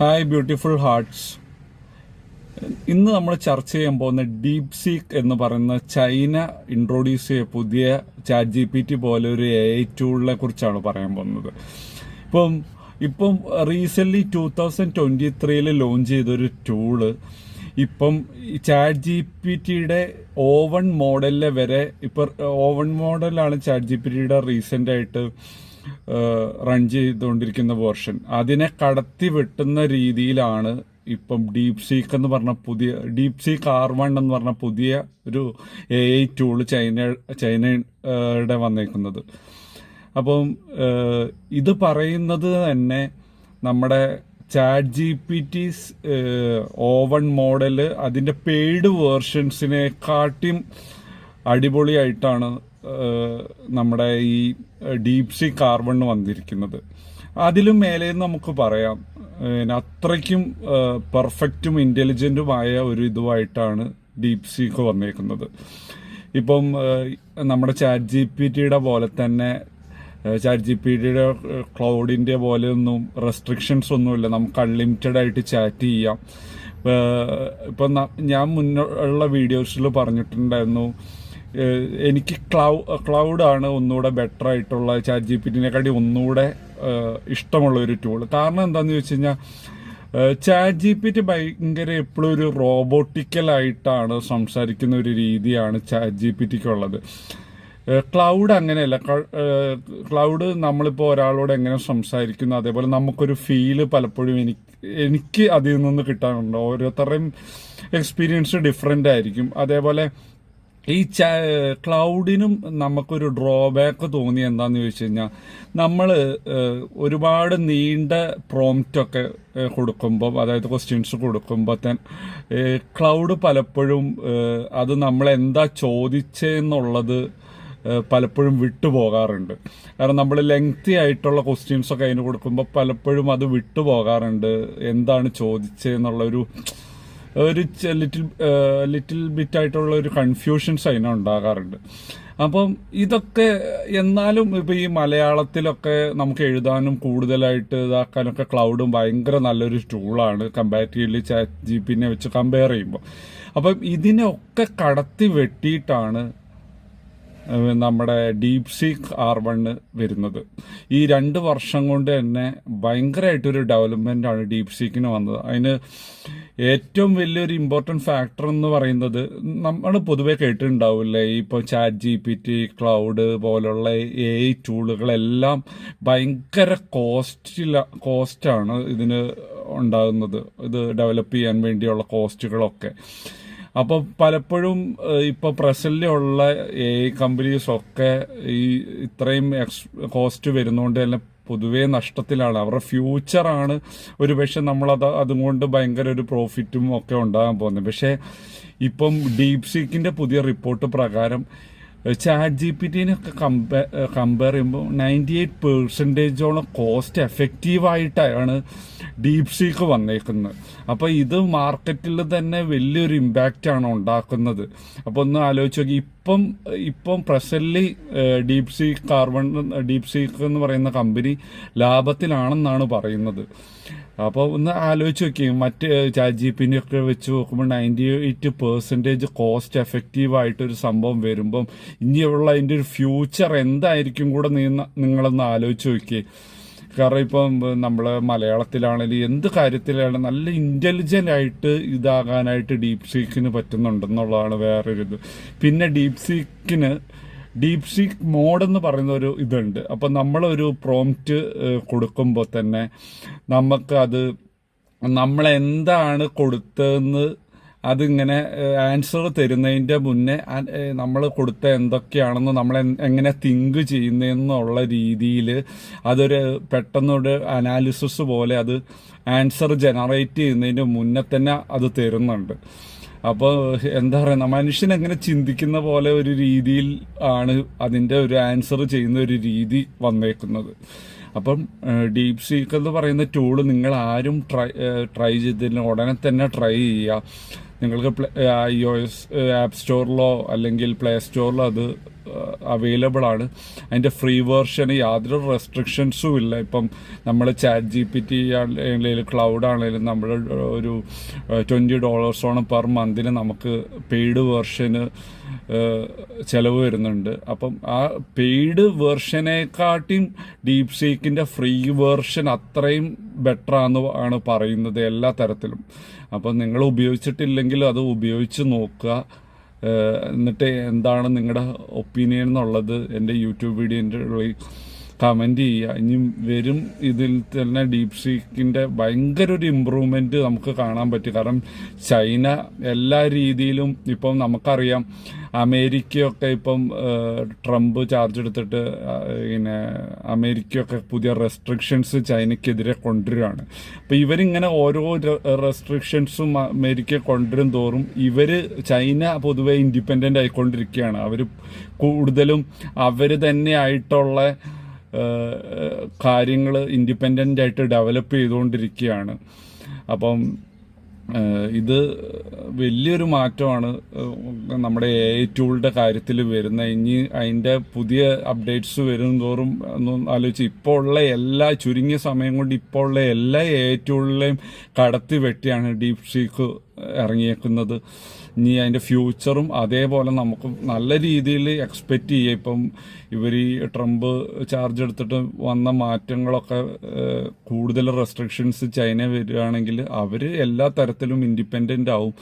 Hi beautiful hearts. ഇന്ന് നമ്മൾ ചർച്ച ചെയ്യാൻ പോകുന്ന ഡീപ് സീക്ക് എന്ന് പറയുന്ന ചൈന ഇൻട്രൊഡ്യൂസ് ചെയ്ത പുതിയ ചാറ്റ് GPT പോലെ ഒരു AI ടൂളിനെ കുറിച്ചാണ് പറയാൻ പോകുന്നത്. ഇപ്പം റീസെന്റ് 2023 ലോഞ്ച് ചെയ്തൊരു ടൂള് ഇപ്പം ചാറ്റ് GPTയുടെ O1 മോഡലിലെ വരെ O1 മോഡലാണ് ചാറ്റ് GPTയുടെ റീസെന്റ് ആയിട്ട് റൺ ചെയ്തുകൊണ്ടിരിക്കുന്ന വേർഷൻ. അതിനെ കടത്തി വെട്ടുന്ന രീതിയിലാണ് ഇപ്പം ഡീപ് സീക്ക് എന്ന് പറഞ്ഞ ഡീപ് സീക്ക് R1 എന്ന് പറഞ്ഞ പുതിയ ഒരു AI ടൂള് ചൈനയുടെ വന്നേക്കുന്നത്. അപ്പം ഇത് പറയുന്നത് തന്നെ നമ്മുടെ ചാറ്റ് GPT's O1 മോഡല് അതിൻ്റെ പെയ്ഡ് വേർഷൻസിനെക്കാട്ടിയും അടിപൊളിയായിട്ടാണ് നമ്മുടെ ഈ ഡീപ് സീക്ക് R1 വന്നിരിക്കുന്നത്. അതിലും മേലെ നമുക്ക് പറയാം, അത്രയ്ക്കും പെർഫെക്റ്റും ഇൻ്റലിജൻറ്റുമായ ഒരു ഇതുമായിട്ടാണ് ഡീപ് സീക്ക് വന്നേക്കുന്നത്. ഇപ്പം നമ്മുടെ ചാറ്റ് GPTയുടെ പോലെ തന്നെ ചാറ്റ് GPTയുടെ ക്ലൗഡിൻ്റെ പോലെയൊന്നും റെസ്ട്രിക്ഷൻസ് ഒന്നുമില്ല. നമുക്ക് അൺലിമിറ്റഡ് ആയിട്ട് ചാറ്റ് ചെയ്യാം. ഇപ്പം ഞാൻ മുന്നുള്ള വീഡിയോസിൽ പറഞ്ഞിട്ടുണ്ടായിരുന്നു, എനിക്ക് ക്ലൗഡാണ് ഒന്നുകൂടെ ബെറ്റർ ആയിട്ടുള്ള ചാറ്റ് GPTനെക്കാട്ടി ഒന്നുകൂടെ ഇഷ്ടമുള്ള ഒരു ടൂൾ. കാരണം എന്താണെന്ന് ചോദിച്ചു കഴിഞ്ഞാൽ ചാറ്റ് GPT ഭയങ്കര എപ്പോഴും ഒരു റോബോട്ടിക്കലായിട്ടാണ് സംസാരിക്കുന്ന ഒരു രീതിയാണ് ചാറ്റ് GPTക്കുള്ളത്. ക്ലൗഡ് അങ്ങനെയല്ല. ക്ലൗഡ് നമ്മളിപ്പോൾ ഒരാളോട് എങ്ങനെ സംസാരിക്കുന്നു അതേപോലെ നമുക്കൊരു ഫീല് പലപ്പോഴും എനിക്ക് അതിൽ നിന്ന് കിട്ടാറുണ്ട്. ഓരോരുത്തരുടെയും എക്സ്പീരിയൻസ് ഡിഫറെൻ്റ് ആയിരിക്കും. അതേപോലെ ഈ ക്ലൗഡിനും നമുക്കൊരു ഡ്രോബാക്ക് തോന്നി എന്താന്ന് ചോദിച്ചു കഴിഞ്ഞാൽ, നമ്മൾ ഒരുപാട് നീണ്ട പ്രോംപ്റ്റൊക്കെ കൊടുക്കുമ്പോൾ, അതായത് ക്വസ്റ്റ്യൻസ് കൊടുക്കുമ്പോൾ തന്നെ ക്ലൗഡ് പലപ്പോഴും അത് നമ്മളെന്താ ചോദിച്ചെന്നുള്ളത് പലപ്പോഴും വിട്ടുപോകാറുണ്ട്. കാരണം നമ്മൾ ലെങ്തി ആയിട്ടുള്ള ക്വസ്റ്റ്യൻസൊക്കെ അതിന് കൊടുക്കുമ്പോൾ പലപ്പോഴും അത് വിട്ടുപോകാറുണ്ട്, എന്താണ് ചോദിച്ചതെന്നുള്ള ഒരു ലിറ്റിൽ ബിറ്റ് ആയിട്ടുള്ള ഒരു കൺഫ്യൂഷൻസ് അതിനുണ്ടാകാറുണ്ട്. അപ്പം ഇതൊക്കെ എന്നാലും ഇപ്പം ഈ മലയാളത്തിലൊക്കെ നമുക്ക് എഴുതാനും കൂടുതലായിട്ട് ഇതാക്കാനൊക്കെ ക്ലൗഡും ഭയങ്കര നല്ലൊരു ടൂളാണ് കമ്പാരിറ്റീവ്ലി ചാറ്റ് GPTനെ വെച്ച് കമ്പയർ ചെയ്യുമ്പോൾ. അപ്പം ഇതിനൊക്കെ കടത്തി വെട്ടിയിട്ടാണ് നമ്മുടെ ഡീപ് സീക്ക് R1 വരുന്നത്. ഈ 2 വർഷം കൊണ്ട് തന്നെ ഭയങ്കരമായിട്ടൊരു ഡെവലപ്മെൻ്റ് ആണ് ഡീപ് സീക്കിന് വന്നത്. അതിന് ഏറ്റവും വലിയൊരു ഇമ്പോർട്ടൻറ്റ് ഫാക്ടർ എന്ന് പറയുന്നത്, നമ്മൾ പൊതുവെ കേട്ടിട്ടുണ്ടാവില്ലേ, ഇപ്പോൾ ചാറ്റ് GPT, ക്ലൗഡ് പോലുള്ള AI ടൂളുകളെല്ലാം ഭയങ്കര കോസ്റ്റാണ് ഇതിന് ഉണ്ടാകുന്നത്, ഇത് ഡെവലപ്പ് ചെയ്യാൻ വേണ്ടിയുള്ള കോസ്റ്റുകളൊക്കെ. അപ്പോൾ പലപ്പോഴും ഇപ്പോൾ പ്രസന്റിലുള്ള AI കമ്പനീസൊക്കെ ഈ ഇത്രയും കോസ്റ്റ് വരുന്നതുകൊണ്ട് തന്നെ പൊതുവേ നഷ്ടത്തിലാണ്. അവരുടെ ഫ്യൂച്ചറാണ് ഒരുപക്ഷെ അതുകൊണ്ട് ഭയങ്കര ഒരു പ്രോഫിറ്റും ഒക്കെ ഉണ്ടാകാൻ പോകുന്നത്. പക്ഷേ ഇപ്പം ഡീപ് സീക്കിൻ്റെ പുതിയ റിപ്പോർട്ട് പ്രകാരം ചാറ്റ് GPTനൊക്കെ കമ്പയർ ചെയ്യുമ്പോൾ 98% കോസ്റ്റ് എഫക്റ്റീവായിട്ടാണ് ഡീപ് സീക്ക് വന്നേക്കുന്നത്. അപ്പോൾ ഇത് മാർക്കറ്റിൽ തന്നെ വലിയൊരു ഇമ്പാക്റ്റാണ് ഉണ്ടാക്കുന്നത്. അപ്പോൾ ഒന്ന് ആലോചിച്ച് നോക്കി, ഇപ്പം പ്രസന്റ്ലി ഡീപ് സീക്ക് എന്ന് പറയുന്ന കമ്പനി ലാഭത്തിലാണെന്നാണ് പറയുന്നത്. അപ്പോൾ ഒന്ന് ആലോചിച്ച് നോക്കി, മറ്റ് ചാറ്റ് GPTയൊക്കെ വെച്ച് നോക്കുമ്പോൾ 98% കോസ്റ്റ് എഫക്റ്റീവായിട്ടൊരു സംഭവം വരുമ്പം ഇനിയുള്ള അതിൻ്റെ ഒരു ഫ്യൂച്ചർ എന്തായിരിക്കും കൂടെ നിങ്ങളൊന്ന് ആലോചിച്ച് നോക്കി. കാരണം ഇപ്പം നമ്മൾ മലയാളത്തിലാണെങ്കിലും എന്ത് കാര്യത്തിലാണെങ്കിലും നല്ല ഇൻ്റലിജൻ്റ് ആയിട്ട് ഇതാകാനായിട്ട് ഡീപ് സീക്കിന് പറ്റുന്നുണ്ടെന്നുള്ളതാണ് വേറൊരിത്. പിന്നെ ഡീപ് സീക്ക് മോഡ് എന്ന് പറയുന്ന ഒരു ഇതുണ്ട്. അപ്പം നമ്മളൊരു പ്രോംപ്റ്റ് കൊടുക്കുമ്പോൾ തന്നെ നമ്മളെന്താണ് കൊടുത്തതെന്ന് അതിങ്ങനെ ആൻസർ തരുന്നതിൻ്റെ മുന്നേ നമ്മൾ കൊടുത്ത എന്തൊക്കെയാണെന്ന് നമ്മൾ എങ്ങനെ തിങ്ക് ചെയ്യുന്നതെന്നുള്ള രീതിയിൽ അതൊരു പെട്ടെന്നൊരു അനാലിസിസ് പോലെ അത് ആൻസർ ജനറേറ്റ് ചെയ്യുന്നതിന് മുന്നേ തന്നെ അത് തരുന്നുണ്ട്. അപ്പോൾ എന്താ പറയുക, മനുഷ്യൻ എങ്ങനെ ചിന്തിക്കുന്ന പോലെ ഒരു രീതിയിൽ ആണ് അതിൻ്റെ ഒരു ആൻസർ ചെയ്യുന്ന ഒരു രീതി വന്നേക്കുന്നത്. അപ്പം ഡീപ് സീക്ക് എന്ന് പറയുന്ന ടൂള് നിങ്ങൾ ആരും ട്രൈ ചെയ്തതിന് ഉടനെ തന്നെ ട്രൈ ചെയ്യുക. നിങ്ങൾക്ക് iOS ആപ്പ് സ്റ്റോറിലോ അല്ലെങ്കിൽ പ്ലേ സ്റ്റോറിലോ അത് അവൈലബിൾ ആണ്. അതിൻ്റെ ഫ്രീ വേർഷന് യാതൊരു റെസ്ട്രിക്ഷൻസും ഇല്ല. ഇപ്പം നമ്മൾ ChatGPT ആണെങ്കിലും ക്ലൗഡ് ആണെങ്കിലും നമ്മൾ ഒരു $20 പെർ മന്തിന് നമുക്ക് പെയ്ഡ് വേർഷന് ചിലവ് വരുന്നുണ്ട്. അപ്പം ആ പെയ്ഡ് വേർഷനെക്കാട്ടിയും ഡീപ് സീക്കിൻ്റെ ഫ്രീ വേർഷൻ അത്രയും ബെറ്റർ ആണ് പറയുന്നത് എല്ലാ തരത്തിലും. അപ്പം നിങ്ങൾ ഉപയോഗിച്ചിട്ടില്ലെങ്കിൽ അത് ഉപയോഗിച്ച് നോക്കുക. എന്നിട്ട് എന്താണ് നിങ്ങളുടെ ഒപ്പീനിയൻ എന്നുള്ളത് എൻ്റെ യൂട്യൂബ് വീഡിയോൻ്റെ ഉള്ളിൽ കമൻറ്റ് ചെയ്യുക. ഇനി വരും ഇതിൽ തന്നെ ഡീപ് സീക്കിൻ്റെ ഭയങ്കര ഒരു ഇമ്പ്രൂവ്മെൻറ്റ് നമുക്ക് കാണാൻ പറ്റും. കാരണം ചൈന എല്ലാ രീതിയിലും ഇപ്പം നമുക്കറിയാം, അമേരിക്കയൊക്കെ ഇപ്പം ട്രംപ് ചാർജ് എടുത്തിട്ട് പിന്നെ അമേരിക്കയൊക്കെ പുതിയ റെസ്ട്രിക്ഷൻസ് ചൈനയ്ക്കെതിരെ കൊണ്ടുവരികയാണ്. അപ്പോൾ ഇവരിങ്ങനെ ഓരോ റെസ്ട്രിക്ഷൻസും അമേരിക്ക കൊണ്ടുവരും തോറും ചൈന പൊതുവെ ഇൻഡിപെൻഡൻ്റ് ആയിക്കൊണ്ടിരിക്കുകയാണ്. അവർ കൂടുതലും അവർ തന്നെ ആയിട്ടുള്ള കാര്യങ്ങൾ ഇൻഡിപെൻഡൻ്റ് ആയിട്ട് ഡെവലപ്പ് ചെയ്തുകൊണ്ടിരിക്കുകയാണ്. അപ്പം ഇത് വലിയൊരു മാറ്റമാണ് നമ്മുടെ AI ടൂളിൻ്റെ കാര്യത്തിൽ വരുന്ന. ഇനി അതിൻ്റെ പുതിയ അപ്ഡേറ്റ്സ് വരും തോറും ഒന്നും ആലോചിച്ച് ഇപ്പോൾ ഉള്ള ചുരുങ്ങിയ സമയം കൊണ്ട് ഇപ്പോൾ ഉള്ള എല്ലാ AI ടൂളിലെയും കടത്തി വെട്ടിയാണ് ഡീപ് സീക്ക് ഇറങ്ങിയേക്കുന്നത്. ഇനി അതിൻ്റെ ഫ്യൂച്ചറും അതേപോലെ നമുക്ക് നല്ല രീതിയിൽ എക്സ്പെക്റ്റ് ചെയ്യുക. ഇപ്പം ഇവർ ഈ ട്രംപ് ചാർജ് എടുത്തിട്ട് വന്ന മാറ്റങ്ങളൊക്കെ കൂടുതൽ റെസ്ട്രിക്ഷൻസ് ചൈന വരികയാണെങ്കിൽ അവർ എല്ലാ തരത്തിലും ഇൻഡിപെൻഡൻ്റ് ആവും.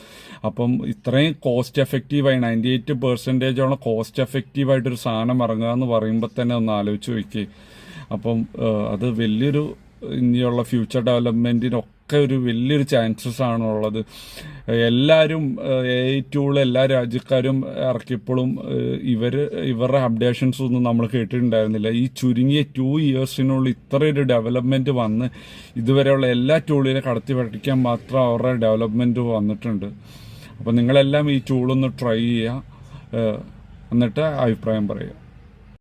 അപ്പം ഇത്രയും കോസ്റ്റ് എഫക്റ്റീവായി 98% കോസ്റ്റ് എഫക്റ്റീവായിട്ടൊരു സാധനം ഇറങ്ങുക എന്ന് പറയുമ്പോൾ തന്നെ ഒന്ന് ആലോചിച്ച് വയ്ക്കുക. അപ്പം അത് വലിയൊരു ഇനിയുള്ള ഫ്യൂച്ചർ ഡെവലപ്മെൻറ്റിനൊക്കെ ഒരു വലിയൊരു ചാൻസസ് ആണുള്ളത്. എല്ലാവരും AI ടൂൾ എല്ലാ രാജ്യക്കാരും ഇറക്കിയപ്പോഴും ഇവരുടെ അപ്ഡേഷൻസ് ഒന്നും നമ്മൾ കേട്ടിട്ടുണ്ടായിരുന്നില്ല. ഈ ചുരുങ്ങിയ 2 ഇയേഴ്സിനുള്ളിൽ ഇത്രയൊരു ഡെവലപ്മെൻറ്റ് വന്ന് ഇതുവരെയുള്ള എല്ലാ ടൂളിനെ കടത്തി പഠിക്കാൻ മാത്രം അവരുടെ ഡെവലപ്മെൻറ്റ് വന്നിട്ടുണ്ട്. അപ്പോൾ നിങ്ങളെല്ലാം ഈ ടൂളൊന്ന് ട്രൈ ചെയ്യുക, എന്നിട്ട് അഭിപ്രായം പറയുക.